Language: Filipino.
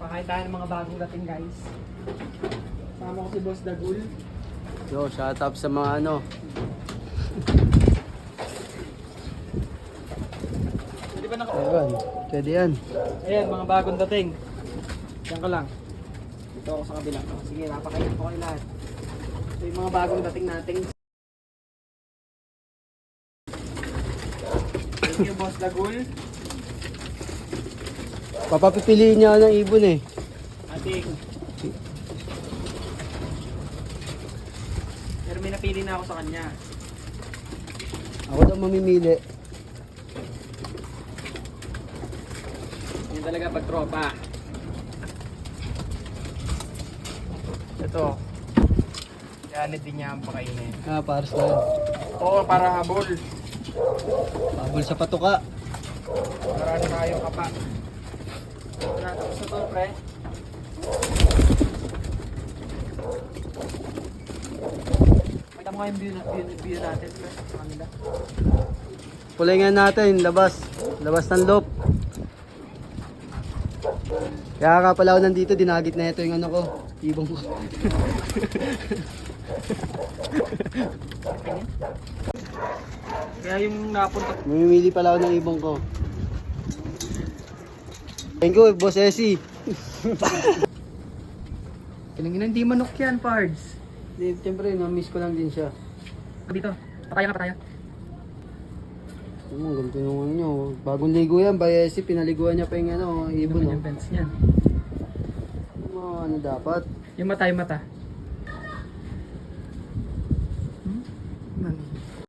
Pakain tayo ng mga bagong dating guys. Sama ko si Boss Dagul. Yo, shout out sa mga ano. Pwede ba Ayun, pwede yan. Ayan, mga bagong dating. Diyan ka lang. Dito ako sa kabila. Sige, napakain ko kayo lahat. Ito yung mga bagong dating natin. Thank you, Boss Dagul. Papapipiliin niya ng ibon eh. Ating. Pero may napili na ako sa kanya. Ako daw mamimili. Yan talaga pag tropa. Ito. Ganit din niya ang pakainin. Ah, para sa yan. Oo, para habol. Pabol sa patuka. Marami tayong kapa. Tapos na to, pre. Kita mo nga yung view natin, pre. Sa kanila. Pulingan natin, labas. Labas ng loop. Kaya ka pala ako nandito, dinagit na ito yung ano ko. Ibong ko. Kaya yung napunta. Mamimili pala ako ng ibong ko. Thank you, Boss Essie. Kinangin hindi manok yan, Pards. Siyempre, na-miss ko lang din siya. Dito, pataya ka, pataya. Ganito yung ano nyo. Bagong ligo yan, by Essie, pinaliguan niya pa yung ano, ibon. Yung fence niyan. Ano dapat? Yung mata, yung mata.